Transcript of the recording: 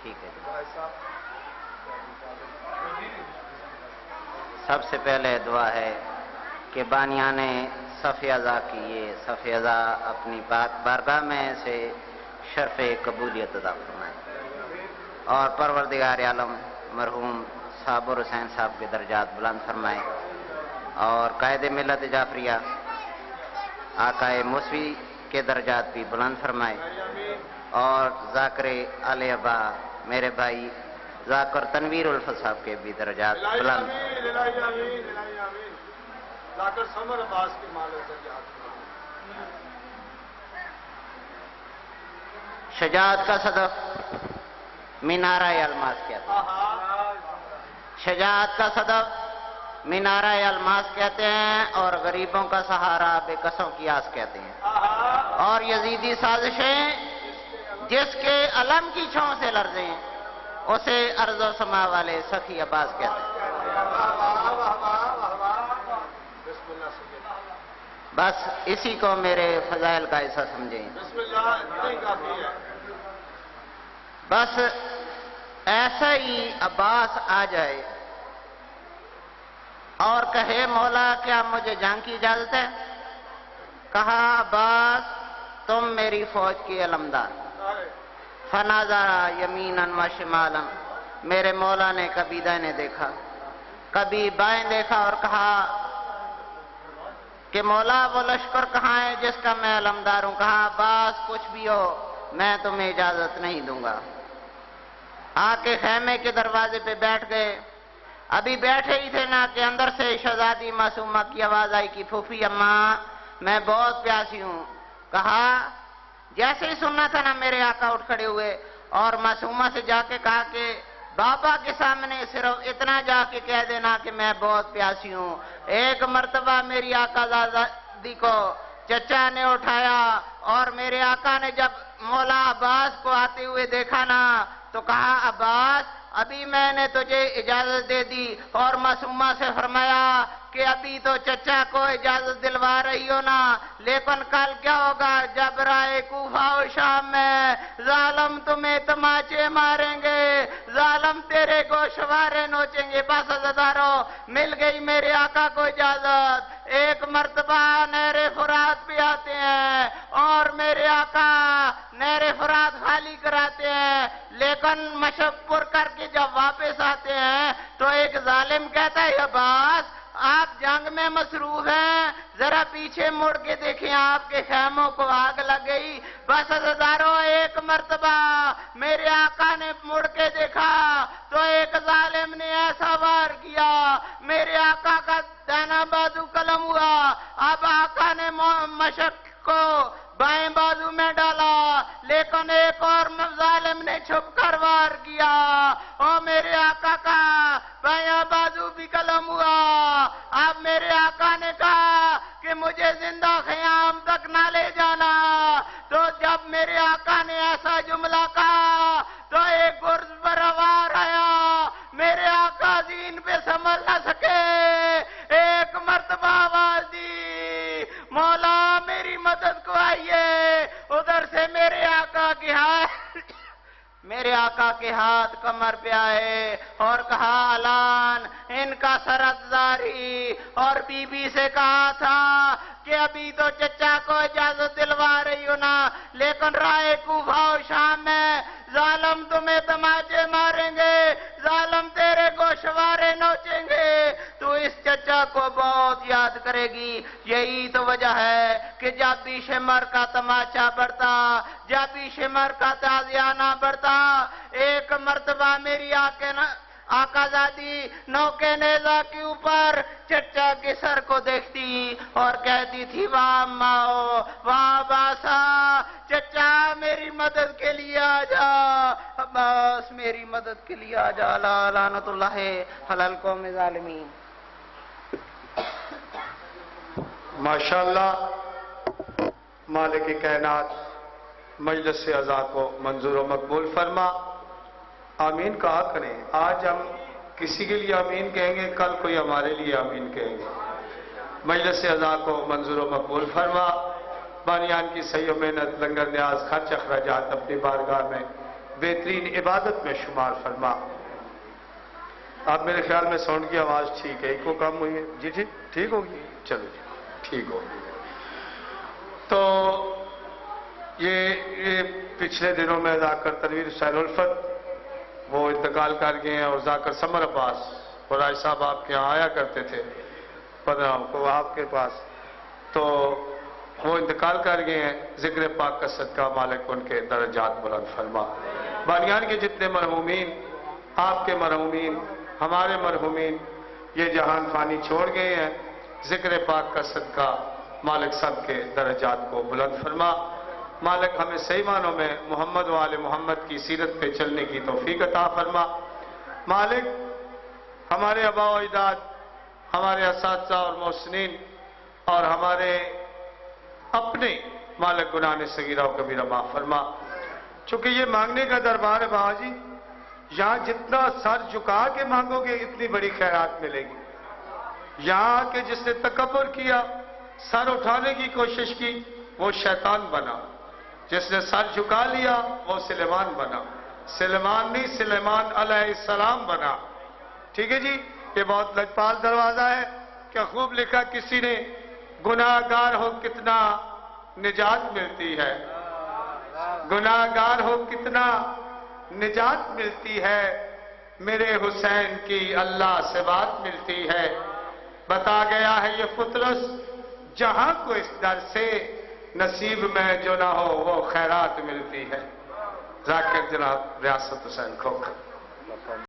ٹھیک ہے. سب سے پہلے دعا ہے کہ بانیان صف اعضا کی یہ صف اعضا اپنی پاک بارگاہ میں سے شرف قبولیت عطا فرمائے اور پروردگار عالم مرحوم صابر حسین صاحب کے درجات بلند فرمائے اور قائد ملت جعفریہ آقا موسوی کے درجات بھی بلند فرمائے اور ذاکر آل ابا میرے بھائی ذاکر تنویر الفت صاحب کے بھی درجات بلند. ذاکر سمر عباس کے مال درجات. شجاعت کا صدف مینارہ الماس کہتے ہیں. شجاعت کا صدف مینارہ الماس کہتے ہیں اور غریبوں کا سہارا بے کسوں کی آس کہتے ہیں. اور یزیدی سازشیں جس کے علم کی چھاؤں سے لرزیں اسے ارض و سما والے سخی عباس کہتے ہیں. بس اسی کو میرے فضائل کا حصہ سمجھیں. بس ایسا ہی عباس آ جائے اور کہے مولا کیا مجھے جنگ کی اجازت ہے؟ کہا عباس تم میری فوج کی علمدار. فناظرا یمیناً و شمالاً، میرے مولا نے کبھی دائیں دیکھا کبھی بائیں دیکھا اور کہا کہ مولا وہ لشکر کہاں ہے جس کا میں علمدار ہوں؟ کہا عباس کچھ بھی ہو میں تمہیں اجازت نہیں دوں گا. آ کے خیمے کے دروازے پہ بیٹھ گئے. ابھی بیٹھے ہی تھے نا کہ اندر سے شہزادی معصومہ کی آواز آئی کہ پھوپھی اماں میں بہت پیاسی ہوں. کہا جیسے ہی سننا تھا نا میرے آقا اٹھ کھڑے ہوئے اور معصومہ سے جا کے کہا کہ بابا کے سامنے صرف اتنا جا کے کہہ دینا کہ میں بہت پیاسی ہوں. ایک مرتبہ میری آقا زادی کو چچا نے اٹھایا اور میرے آقا نے جب مولا عباس کو آتے ہوئے دیکھا نا تو کہا عباس ابھی میں نے تجھے اجازت دے دی اور معصومہ سے فرمایا کہ ابھی تو چچا کو اجازت دلوا رہی ہو نا لیکن کل کیا ہوگا جب رائے کوفہ و شام میں ظالم تمہیں تماچے ماریں گے، ظالم تیرے گوشوارے نوچیں گے. بس عزادارو مل گئی میرے آقا کو اجازت. ایک مرتبہ نہر فرات پہ آتے ہیں اور میرے آقا نہر فرات خالی کراتے ہیں لیکن مشق پر کر کے جب واپس آتے ہیں تو ایک ظالم کہتا ہے عباس آپ جنگ میں مصروف ہیں ذرا پیچھے مڑ کے دیکھیں آپ کے خیموں کو آگ لگ گئی. بس عزادارو ایک مرتبہ میرے آقا نے مڑ کے دیکھا تو ایک ظالم نے ایسا وار کیا میرے آقا کا دائنا بازو قلم ہوا. اب آقا نے مشق کو بائیں بازو میں ڈالا لیکن ایک اور ظالم نے چھپ کر وار کیا اور میرے آقا کا بائیں بازو بھی قلم ہوا. اب میرے آقا نے کہا کہ مجھے زندہ خیام تک نہ لے جانا. تو جب میرے آقا نے ایسا جملہ کہا تو ایک گرز بروار آیا. میرے آقا دین پہ سنبھل نہ سکے. ایک مرتبہ آواز دی مولا میری مدد کو آئیے. ادھر سے میرے آقا کے ہاتھ کمر پہ آئے اور کہا اعلان ان کا سرزاری اور بی بی سے کہا تھا کہ ابھی تو چچا کو اجازت دلوا رہی ہو نا لیکن رائے کوفہ و شام میں ظالم تمہیں تماچے ماریں گے، ظالم تیرے گوشوارے نوچیں گے. تو اس چچا کو بہت یاد کرے گی. یہی تو وجہ ہے کہ جب بھی شمر کا تماچا بڑھتا جب بھی شمر کا تازیانہ بڑھتا ایک مرتبہ میری آقا زادی نوکے نیزہ کے اوپر چچا کے سر کو دیکھتی اور کہتی تھی واہ ماؤ واہ باسا چچا میری مدد کے لیے آ جا، بس میری مدد کے لیے آ جا. لعنت اللہ علی القوم الظالمین. ماشاءاللہ مالک کائنات مجلس اعضا کو منظور و مقبول فرما. آمین کہا کریں. آج ہم کسی کے لیے آمین کہیں گے، کل کوئی ہمارے لیے آمین کہیں گے. مجلس اعضا کو منظور و مقبول فرما. بانیان کی صحیح و محنت لنگر نیاز خرچ اخراجات اپنی بارگاہ میں بہترین عبادت میں شمار فرما۔ آپ میرے خیال میں ساؤنڈ کی آواز ٹھیک ہے، ایکو کم ہوئی ہے جی؟ ٹھیک ہوگی، چلو جی ٹھیک ہوگی۔ تو یہ پچھلے دنوں میں ذاکر تنویر حسین الفت وہ انتقال کر گئے ہیں، اور ذاکر سمر عباس قرائش صاحب آپ کے یہاں آیا کرتے تھے 15 کو آپ کے پاس، تو وہ انتقال کر گئے ہیں۔ ذکر پاک کا صدقہ مالک ان کے درجات بلند فرما۔ بانیان کے جتنے مرحومین، آپ کے مرحومین، ہمارے مرحومین یہ جہان فانی چھوڑ گئے ہیں، ذکر پاک کا صدقہ مالک سب کے درجات کو بلند فرما۔ مالک ہمیں صحیح معنوں میں محمد و آل محمد کی سیرت پہ چلنے کی توفیق عطا فرما۔ مالک ہمارے آباء و اجداد، ہمارے اساتذہ اور محسنین اور ہمارے اپنے مالک گناہ صغیرہ و کبیرہ معاف فرما۔ چونکہ یہ مانگنے کا دربار ہے بابا جی، یہاں جتنا سر جھکا کے مانگو گے اتنی بڑی خیرات ملے گی۔ یہاں کہ جس نے تکبر کیا، سر اٹھانے کی کوشش کی، وہ شیطان بنا۔ جس نے سر جھکا لیا وہ سلیمان بنا۔ سلیمان نہیں، سلیمان علیہ السلام بنا۔ ٹھیک ہے جی، یہ بہت لجپال دروازہ ہے۔ کیا خوب لکھا کسی نے، گناہگار ہو کتنا نجات ملتی ہے، گناہگار ہو کتنا نجات ملتی ہے، میرے حسین کی اللہ سے بات ملتی ہے۔ بتا گیا ہے یہ فطرس جہاں کو اس در سے، نصیب میں جو نہ ہو وہ خیرات ملتی ہے۔ ذاکر جناب ریاست حسین کھوکھر۔